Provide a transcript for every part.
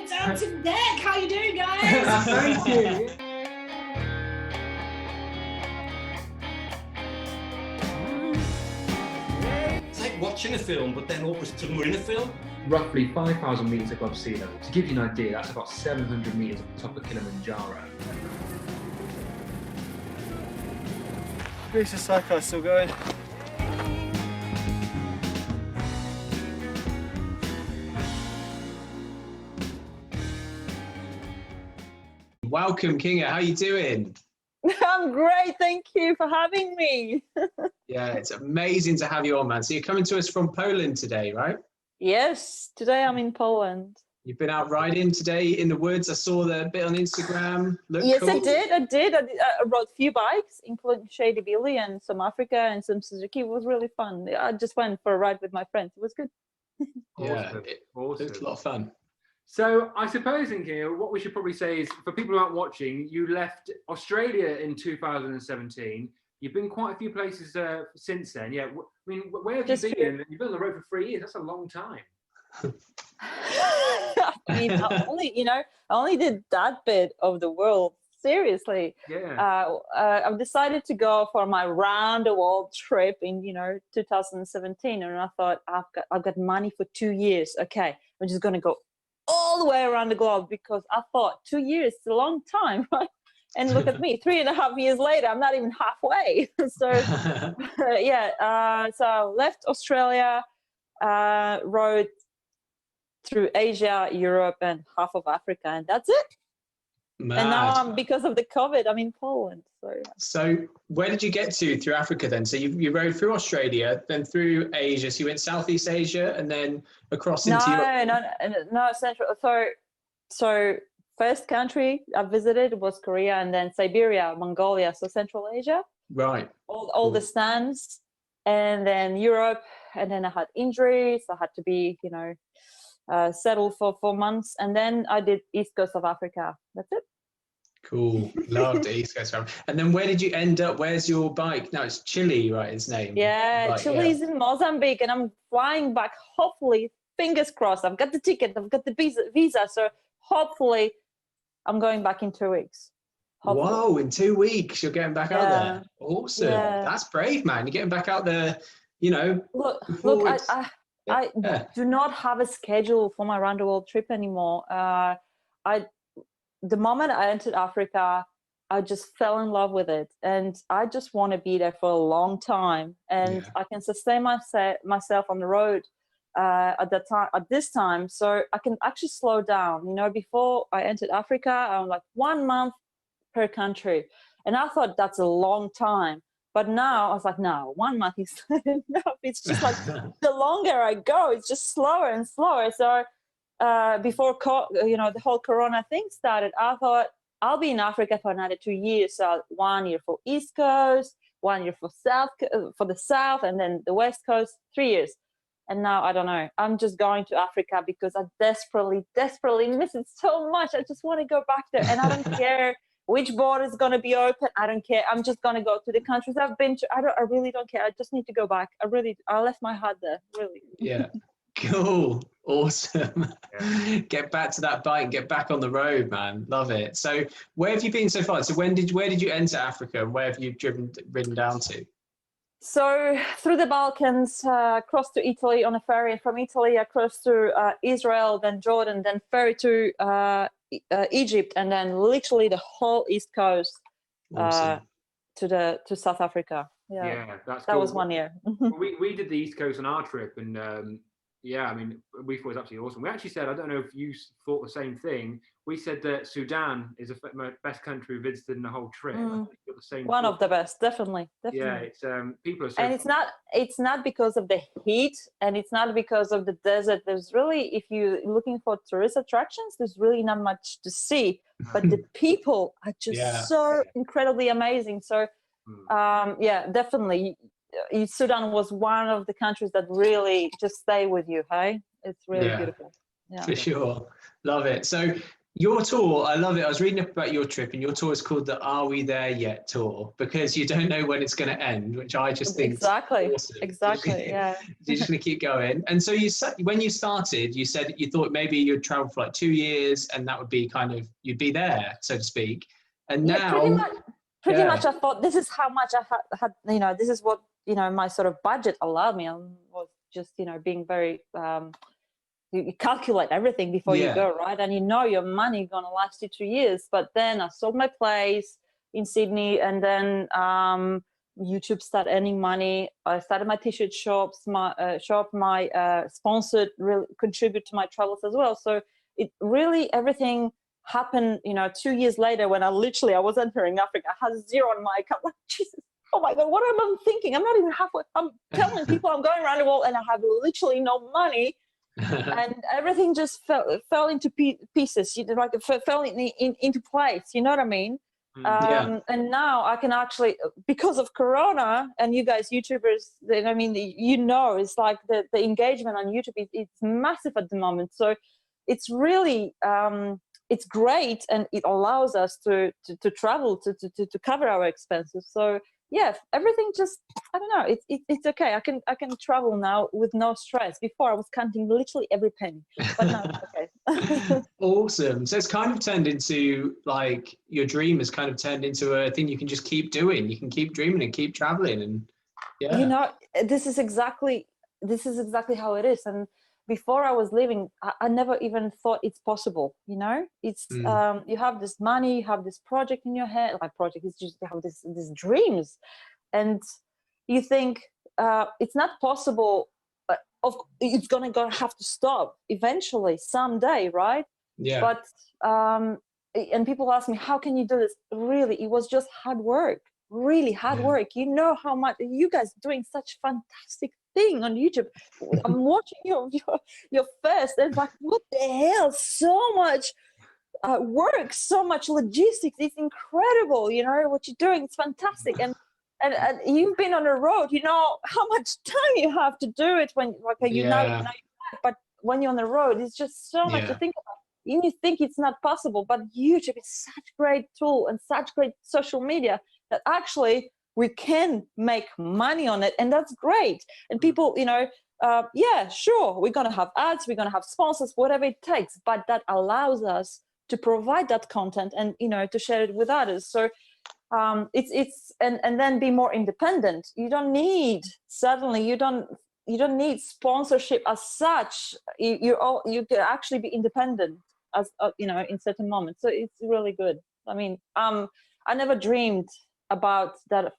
It's out to deck. How you doing, guys? Thank you. It's like watching a film, but then all of a sudden we're in a film. Roughly 5,000 metres above sea level. To give you an idea, that's about 700 metres on top of Kilimanjaro. Gracious Psycho still going. Welcome, Kinga. How you doing? I'm great, thank you for having me. Yeah, it's amazing to have you on, man. So you're coming to us from Poland today, right? Yes, today I'm in Poland. You've been out riding today in the woods. I saw the bit on Instagram. Looked Yes, cool. I did. I rode a few bikes, including Shady Billy and some Africa and some Suzuki. It was really fun. I just went for a ride with my friends. It was good. Yeah, Awesome. it Awesome. looked a lot of fun. So I suppose, Kinga, what we should probably say is, for people who aren't watching, you left Australia in 2017. You've been quite a few places since then. Yeah, I mean, where have you been? You've been on the road for 3 years. That's a long time. I mean, I only did that bit of the world. Seriously. Yeah. I've decided to go for my round the world trip in 2017, and I thought I've got money for 2 years. Okay, I'm just gonna go all the way around the globe, because I thought 2 years is a long time, right? And look at me, 3.5 years later, I'm not even halfway. So so I left Australia, rode through Asia, Europe, and half of Africa, and that's it. Mad. And now because of the COVID, I'm in Poland. So where did you get to through Africa then? So you rode through Australia, then through Asia. So you went Southeast Asia and then across into Europe? No, Central. So first country I visited was Korea, and then Siberia, Mongolia, so Central Asia. Right. All the stands, and then Europe, and then I had injuries. I had to be, settled for 4 months, and then I did East Coast of Africa. That's it. Cool. Loved East Coast. And then where did you end up? Where's your bike? No, it's Chile, right? Its name. Yeah, Right, Chile's in Mozambique, and I'm flying back. Hopefully, fingers crossed. I've got the ticket. I've got the visa. So hopefully, I'm going back in 2 weeks. Hopefully. Whoa! In 2 weeks, you're getting back out there. Awesome. Yeah. That's brave, man. You're getting back out there. Look, I do not have a schedule for my round the world trip anymore. The moment I entered Africa, I just fell in love with it, and I just want to be there for a long time, and I can sustain myself on the road at this time, so I can actually slow down. Before I entered Africa, I'm like 1 month per country, and I thought that's a long time. But now I was like, no, 1 month is not enough. It's just like the longer I go, it's just slower and slower. So before the whole Corona thing started, I thought I'll be in Africa for another 2 years. So 1 year for East Coast, 1 year for the South, and then the West Coast, 3 years. And now I don't know. I'm just going to Africa because I desperately, desperately miss it so much. I just want to go back there, and I don't care which border is going to be open. I don't care. I'm just going to go to the countries I've been to. I really don't care. I just need to go back. I left my heart there, really. Yeah. Cool. Awesome. Yeah. Get back to that bike, get back on the road, man. Love it. So where have you been so far? So where did you enter Africa, and where have you ridden down to? So through the Balkans, across to Italy on a ferry, from Italy across to Israel, then Jordan, then ferry to Egypt, and then literally the whole East Coast Awesome. to South Africa. Yeah, that's that cool. was 1 year. we did the East Coast on our trip, and I mean, we thought it was absolutely awesome. We actually said, I don't know if you thought the same thing. We said that Sudan is the best country we visited in the whole trip. I think you got the same. One of the best, definitely. Yeah, it's people are so. And it's not because of the heat, and it's not because of the desert. There's really, if you're looking for tourist attractions, there's really not much to see. But the people are just so incredibly amazing. So, definitely. Sudan was one of the countries that really just stay with you. Hey, it's really beautiful. Yeah, for sure. Love it. So Your tour, I love it. I was reading about your trip, and your tour is called the "Are We There Yet" tour because you don't know when it's going to end, which I just think Exactly. is awesome. Exactly. Yeah. You're just going to keep going. And so when you started, you said you thought maybe you'd travel for like 2 years, and that would be kind of you'd be there, so to speak. And Yeah, now, pretty much. I thought this is how much I had. You know, this is what my sort of budget allowed me. I was just being very. You calculate everything before you go, right? And your money gonna last you 2 years. But then I sold my place in Sydney, and then YouTube started earning money. I started my t-shirt shops, my sponsored really contribute to my travels as well. So it really everything happened. 2 years later, when I was entering Africa, I had zero on my account. Like, Jesus, oh my God, what am I thinking? I'm not even halfway. I'm telling people I'm going around the world, and I have literally no money. And everything just fell into pieces, like fell into place. You know what I mean? And now I can actually, because of Corona, and you guys YouTubers, I mean, it's like the engagement on YouTube it's massive at the moment. So it's really it's great, and it allows us to travel to cover our expenses. So yeah, everything just, I don't know, it's okay. I can travel now with no stress. Before I was counting literally every penny, but now it's okay. Awesome. So it's kind of turned into, like, your dream has kind of turned into a thing you can just keep doing. You can keep dreaming and keep traveling, and this is exactly how it is. And before I was leaving, I never even thought it's possible. It's you have this money, you have this project in your head. Like, project is just, you have these dreams, and you think it's not possible. It's gonna have to stop eventually, someday, right? Yeah. But and people ask me, how can you do this? Really, it was just hard work. Really hard work. You know how much you guys are doing such fantastic thing on YouTube. I'm watching your first, and it's like, what the hell? So much work, so much logistics. It's incredible. What you're doing. It's fantastic. And you've been on the road. You know how much time you have to do it when, like, but when you're on the road, it's just so much to think about. You think it's not possible, but YouTube is such a great tool and such great social media that actually we can make money on it, and that's great. And people, sure, we're gonna have ads, we're gonna have sponsors, whatever it takes, but that allows us to provide that content and to share it with others. So it's and then be more independent. You don't need sponsorship as such. You can actually be independent as in certain moments. So it's really good. I mean, I never dreamed about that.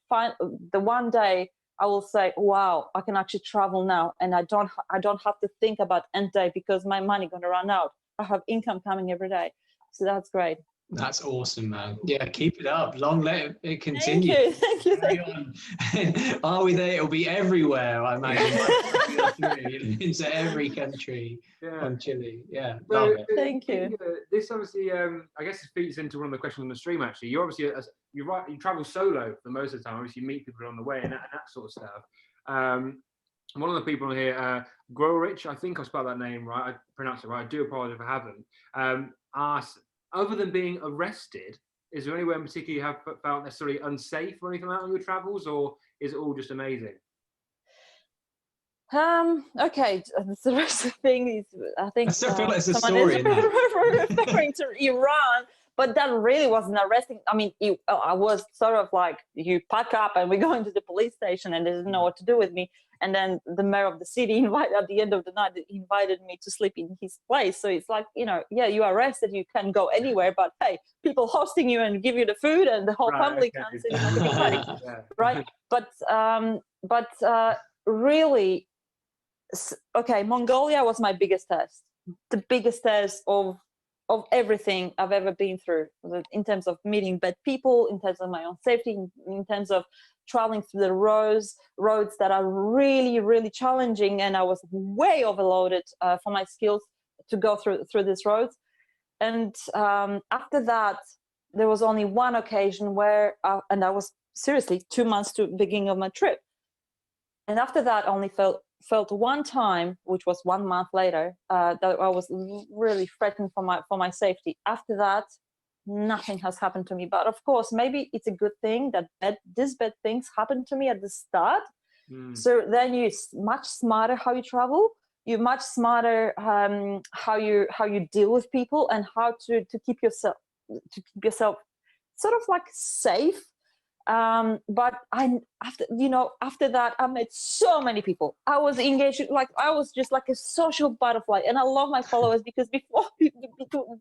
The one day I will say, wow, I can actually travel now, and I don't have to think about end day because my money gonna run out. I have income coming every day, so that's great. That's awesome, man. Yeah, keep it up. Long let it continue. Thank you. Are We There? It'll be everywhere, I imagine. Into every country on Chile. Yeah, love it. Thank you. This obviously, I guess, it feeds into one of the questions on the stream. Actually, you're obviously you travel solo for most of the time. Obviously, you meet people on the way and that sort of stuff. One of the people here, Grow Rich, I think I spelled that name right. I pronounced it right. I do apologize if I haven't. Asked, other than being arrested, is there anywhere in particular you have felt necessarily unsafe or anything like that on your travels, or is it all just amazing? Okay, the rest of the thing is, I think I still feel like it's a someone story. is referring to Iran, but that really wasn't arresting. I mean, I was sort of like, you pack up and we're going to the police station, and they didn't know what to do with me. And then the mayor of the city at the end of the night, invited me to sleep in his place. So it's like, you are arrested, you can go anywhere, but hey, people hosting you and give you the food, and the whole family comes in, like a big party, right? But really, okay, Mongolia was my biggest test, the biggest test of everything I've ever been through, in terms of meeting bad people, in terms of my own safety, in terms of traveling through the roads that are really, really challenging, and I was way overloaded for my skills to go through these roads. And after that, there was only one occasion where, and I was seriously 2 months to the beginning of my trip. And after that, I only felt felt one time, which was 1 month later, that I was really threatened for my safety. After that, nothing has happened to me. But of course, maybe it's a good thing that these bad things happened to me at the start. So then you're much smarter how you travel. You're much smarter how you deal with people, and how to keep yourself sort of like safe. But after that, I met so many people. I was engaged, like I was just like a social butterfly, and I love my followers because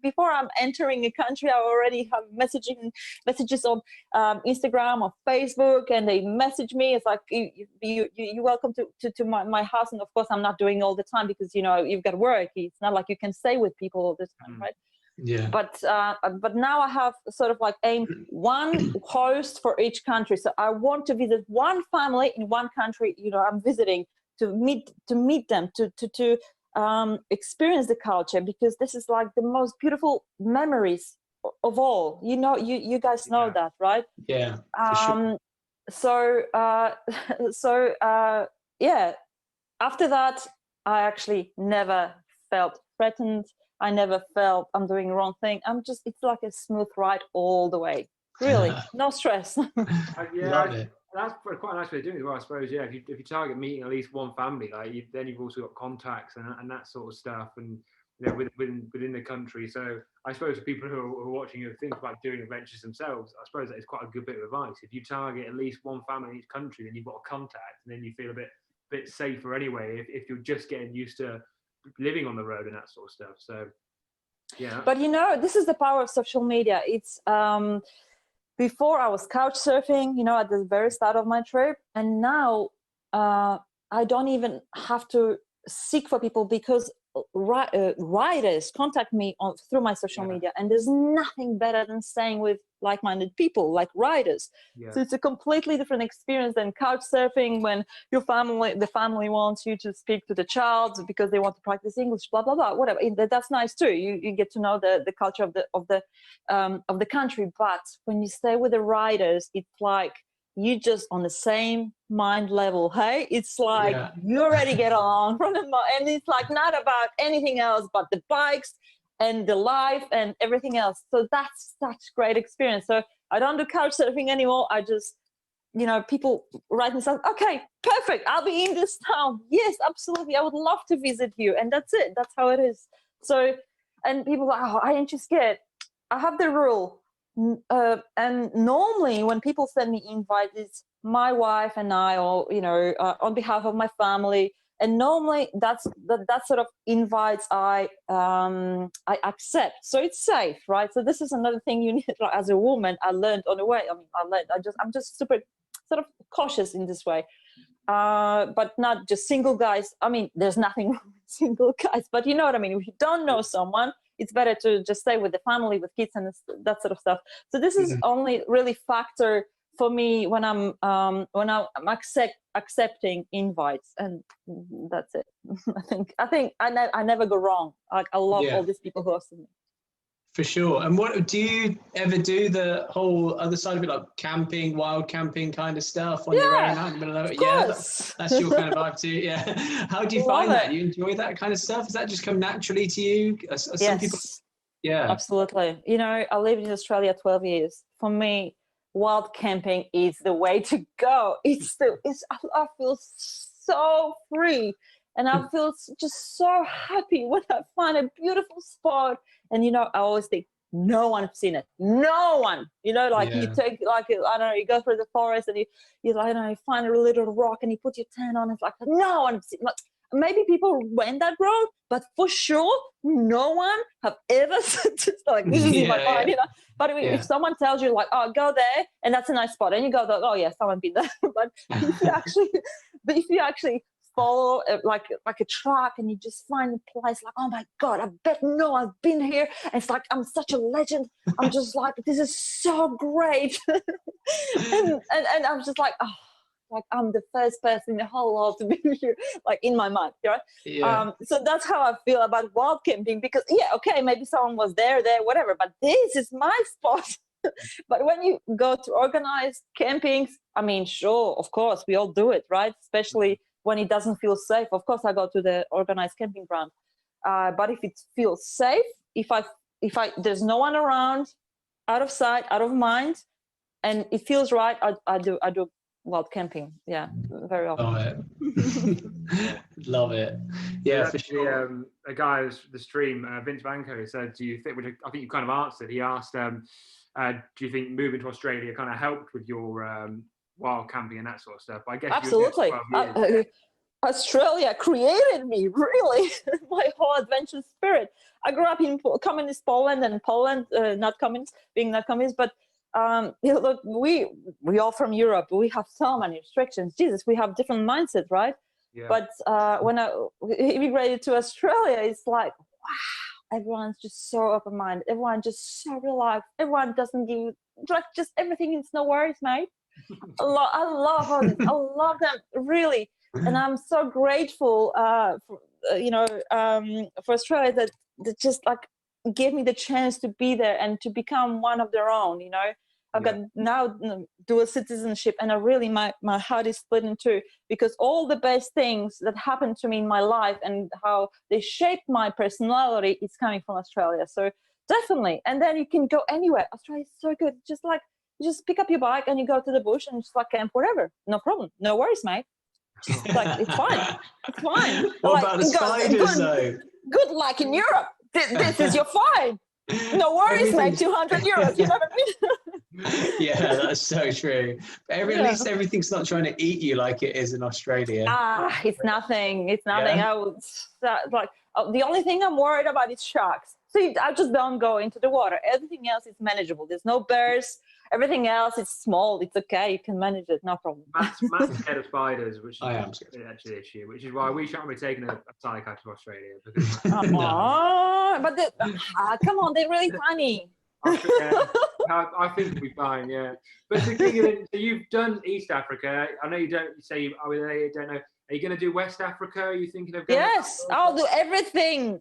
before I'm entering a country, I already have messages on Instagram or Facebook, and they message me. It's like, you're welcome to my house, and of course I'm not doing all the time because you've got work. It's not like you can stay with people all the time, right? Yeah. But now I have sort of like aimed one host for each country. So I want to visit one family in one country. I'm visiting to meet them, to experience the culture, because this is like the most beautiful memories of all. You guys know that, right? Yeah. For sure. Yeah. After that, I actually never felt threatened. I never felt I'm doing the wrong thing. It's like a smooth ride all the way. Really, no stress. Love it. That's quite a nice way of doing it as well, I suppose. Yeah, if you target meeting at least one family, then you've also got contacts and that sort of stuff, and within the country. So I suppose for people who are watching who think about doing adventures themselves, I suppose that is quite a good bit of advice. If you target at least one family in each country, then you've got a contact, and then you feel a bit safer anyway. If you're just getting used to living on the road and that sort of stuff. So yeah. But this is the power of social media. It's before I was couch surfing, at the very start of my trip, and now I don't even have to seek for people, because riders contact me through my social media, and there's nothing better than staying with like-minded people, like riders. So it's a completely different experience than couch surfing, when the family wants you to speak to the child because they want to practice English, blah blah blah, whatever. That's nice too. You get to know the culture of the country. But when you stay with the riders, it's like you just on the same mind level. Hey, it's like you already get along from and it's like not about anything else but the bikes and the life and everything else. So that's such great experience. So I don't do couch surfing anymore. I just, people write me saying, okay, perfect, I'll be in this town. Yes, absolutely, I would love to visit you. And that's it. That's how it is. So, and people are like, oh, aren't you scared? I have the rule. And normally when people send me invites, it's my wife and I, or on behalf of my family, and normally that sort of invites I accept, so it's safe, right? So this is another thing you need, like, as a woman. I learned on the way. I'm just super sort of cautious in this way, but not just single guys. I mean, there's nothing wrong with single guys, but you know what I mean. If you don't know someone, it's better to just stay with the family, with kids and that sort of stuff. So this is only really factor for me when I'm accepting invites, and that's it. I think I never go wrong. Like, I love all these people who ask me. For sure. And what do you ever do the whole other side of it, like camping, wild camping kind of stuff on your own out in the middle of it? Yeah, that's your kind of vibe too. Yeah. How do you find that? You enjoy that kind of stuff? Does that just come naturally to you? Some people. Yeah. Absolutely. I lived in Australia 12 years. For me, wild camping is the way to go. I feel so free. And I feel just so happy when I find a beautiful spot. And, I always think, no one has seen it. No one. You take, like, I don't know, you go through the forest and you find a little rock and you put your tent on. It's like, no one has seen it. Like, maybe people went that road, but for sure, no one have ever said this. Like, this is in my mind, But if someone tells you, like, oh, go there, and that's a nice spot, and you go, oh, yeah, someone been there. But if you actually follow like a track and you just find a place like, oh my God, I bet I've been here, and it's like I'm such a legend. I'm just like, this is so great. and I'm just like, oh, like I'm the first person in the whole world to be here, like in my mind, right? So that's how I feel about wild camping, because okay, maybe someone was there, whatever, but this is my spot. But when you go to organized campings, I mean, sure, of course, we all do it, right? Especially when it doesn't feel safe, of course I go to the organized camping ground. But if it feels safe, if I there's no one around, out of sight, out of mind, and it feels right, I do wild camping. Yeah, very often. Love it. Love it. Yeah, for sure. A guy was the stream, Vince Vanco, said, "Do you think?" Which I think you kind of answered. He asked, "Do you think moving to Australia kind of helped with your wild camping and that sort of stuff?" But I guess absolutely. Australia created me, really. My whole adventure spirit. I grew up in communist Poland, and Poland, not communist, being not communist, but look, we all from Europe. We have so many restrictions. Jesus, we have different mindset, right? Yeah. But when I immigrated to Australia, it's like, wow, everyone's just so open-minded. Everyone just so relaxed. Everyone doesn't give, like, just everything is no worries, mate. I love all this. I love them, really. And I'm so grateful, for Australia that just like gave me the chance to be there and to become one of their own. I've got now dual citizenship, and I really, my heart is split in two, because all the best things that happened to me in my life and how they shaped my personality is coming from Australia. So definitely. And then you can go anywhere. Australia is so good. Just like, you just pick up your bike and you go to the bush and just like camp wherever. No problem. No worries, mate. Like, it's fine. It's fine. What like, about the spiders, though? Good luck in Europe. This is your fine. No worries, mate. 200 euros. You know what I mean? Yeah, that's so true. But at least everything's not trying to eat you like it is in Australia. It's nothing. It's nothing. Yeah. The only thing I'm worried about is sharks. So I just don't go into the water. Everything else is manageable. There's no bears. Everything else is small. It's okay. You can manage it. No problem. Matt's scared of spiders, which is actually the issue, which is why we shan't be taking a cycle to Australia. Because but come on, they're really funny. I think we'll be fine, yeah. But the thing is, so you've done East Africa. I know you don't say you don't know. Are you going to do West Africa? Are you thinking of going? Yes, I'll do everything.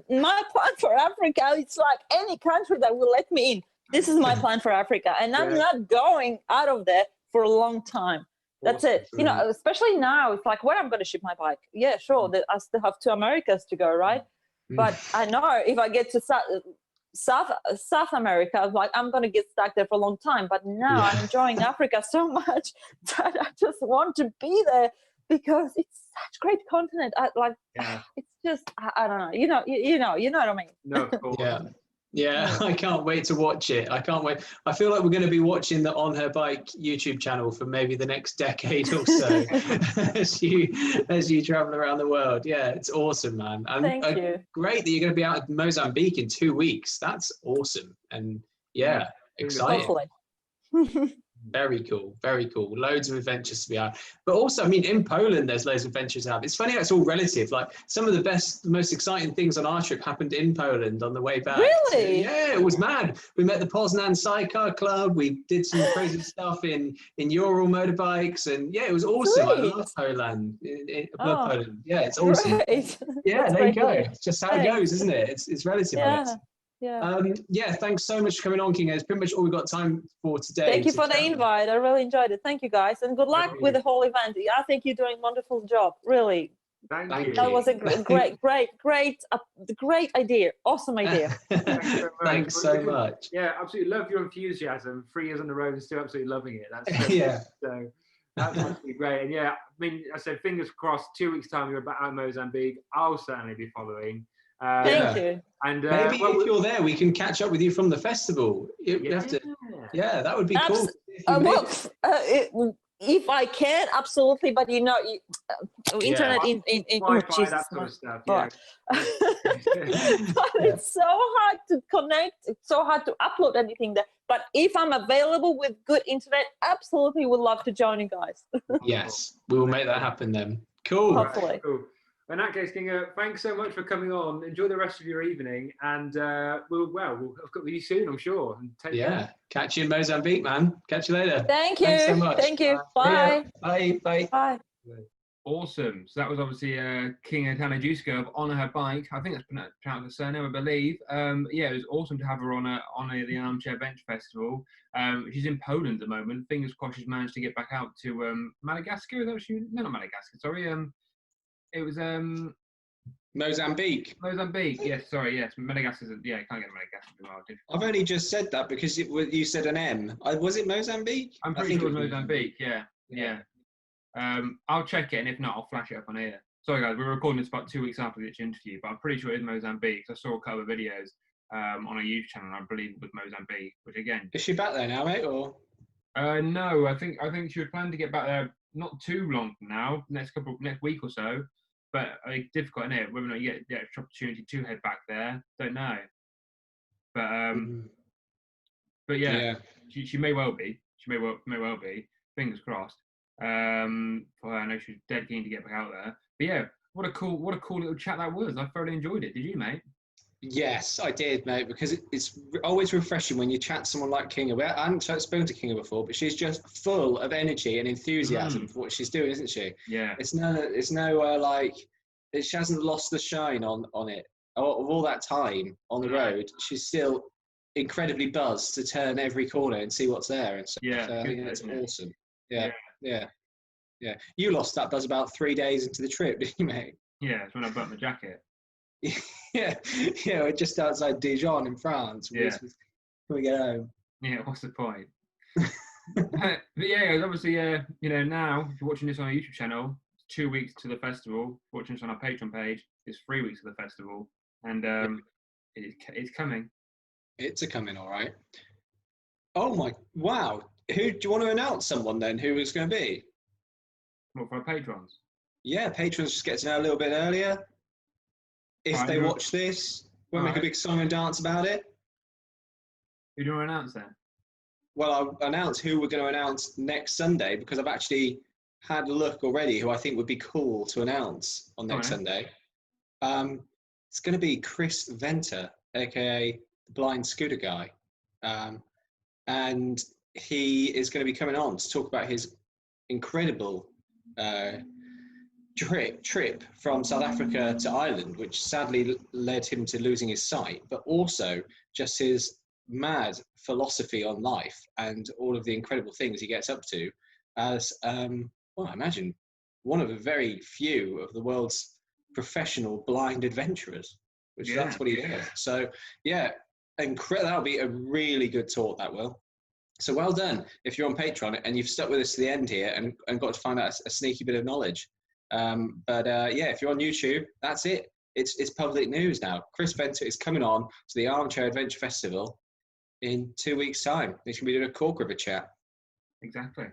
My plan for Africa. It's like any country that will let me in. This is my plan for Africa, and I'm not going out of there for a long time. That's it. Especially now, it's like, where I'm going to ship my bike. Yeah, sure. I still have 2 Americas to go, right? But I know if I get to South America, like, I'm going to get stuck there for a long time. But now I'm enjoying Africa so much that I just want to be there, because it's such a great continent. It's just, I don't know. You know what I mean? No, of course. Yeah, I can't wait to watch it. I can't wait. I feel like we're going to be watching the On Her Bike YouTube channel for maybe the next decade or so as you travel around the world. Yeah, it's awesome, man. And Thank you. Great that you're going to be out in Mozambique in 2 weeks. That's awesome. And exciting. Hopefully. Very cool, very cool. Loads of adventures to be out. But also, I mean, in Poland, there's loads of adventures to have. It's funny how it's all relative. Like, some of the most exciting things on our trip happened in Poland on the way back. Really? Yeah, it was mad. We met the Poznan Sidecar Club. We did some crazy stuff in Ural motorbikes. And yeah, it was awesome. Great. I love Poland. Poland. Yeah, it's awesome. Great. Yeah, That's there you go. great. It's just how it goes, isn't it? It's relative. I guess. Yeah. Thanks so much for coming on, Kinga. It's pretty much all we've got time for today. Thank you for the invite. I really enjoyed it. Thank you, guys, and good luck with the whole event. I think you're doing a wonderful job. Really. Thank you. That was a great idea. Awesome idea. Thanks so much. Yeah, absolutely love your enthusiasm. 3 years on the road and still absolutely loving it. That's so that's absolutely great. And yeah, I mean, I said, fingers crossed. 2 weeks time, you're back out in Mozambique. I'll certainly be following. Thank you. And maybe if you're there, we can catch up with you from the festival. You have to. Yeah, that would be cool. If I can, absolutely. But internet in Wi-Fi, that sort of stuff. Yeah. But it's so hard to connect. It's so hard to upload anything there. But if I'm available with good internet, absolutely would love to join you guys. Yes, we will make that happen then. Cool. Hopefully. Right, cool. In that case, Kinga, thanks so much for coming on. Enjoy the rest of your evening, and we'll hook up with you soon, I'm sure. And take care. Catch you in Mozambique, man. Catch you later. Thank you. Thanks so much. Thank you. Bye. Bye. Bye. Bye. Bye. Awesome. So that was obviously Kinga Tanajewska of Honour Her Bike. I think that's pronounced the surname, I believe. Yeah, it was awesome to have her on the Armchair Bench Festival. She's in Poland at the moment. Fingers crossed she's managed to get back out to Madagascar. Is that what she? No, not Madagascar. Sorry. It was Mozambique. Mozambique. Yes. Sorry. Yes. Madagascar. Yeah, you can't get Madagascar. I've only just said that because you said an M. Was it Mozambique? I'm pretty sure it was Mozambique. Yeah. I'll check it, and if not, I'll flash it up on here. Sorry, guys, we're recording this about 2 weeks after this interview, but I'm pretty sure it is Mozambique. I saw a couple of videos on a YouTube channel, and I believe it was Mozambique. Which again, is she back there now, mate? Or no, I think she would plan to get back there not too long from now, next week or so. But difficult, isn't it? Whether or not you get the extra opportunity to head back there, don't know. But yeah. She may well be. She may well be. Fingers crossed. For her, I know she's dead keen to get back out there. But yeah, what a cool little chat that was. I thoroughly enjoyed it. Did you, mate? Yes, I did, mate, because it's always refreshing when you chat to someone like Kinga. I haven't spoken to Kinga before, but she's just full of energy and enthusiasm for what she's doing, isn't she? Yeah. It's no like, she hasn't lost the shine on it. Of all that time on the road, she's still incredibly buzzed to turn every corner and see what's there. And so, I think that's awesome. Yeah. You lost that buzz about 3 days into the trip, didn't you, mate? Yeah, it's when I burnt my jacket. yeah, we're just outside Dijon in France. When we get home. Yeah, what's the point? But yeah, obviously, now if you're watching this on our YouTube channel, it's 2 weeks to the festival. Watching this on our Patron page, it's 3 weeks to the festival, and it's coming. It's coming, all right. Oh wow! Who do you want to announce? Someone then? Who is going to be? What, for our patrons? Yeah, patrons just get to know a little bit earlier. If they watch this, we'll make a big song and dance about it. Who do you want to announce then? Well, I'll announce who we're going to announce next Sunday, because I've actually had a look already who I think would be cool to announce on next Sunday. It's going to be Chris Venter, aka the Blind Scooter Guy. And he is going to be coming on to talk about his incredible trip from South Africa to Ireland, which sadly led him to losing his sight, but also just his mad philosophy on life and all of the incredible things he gets up to as, I imagine, one of the very few of the world's professional blind adventurers, which that's what he is. So, that'll be a really good talk, that will. So well done if you're on Patreon and you've stuck with us to the end here and got to find out a sneaky bit of knowledge. If you're on YouTube, that's it. It's public news now. Chris Venter is coming on to the Armchair Adventure Festival in 2 weeks' time. He's going to be doing a cork river chat. Exactly.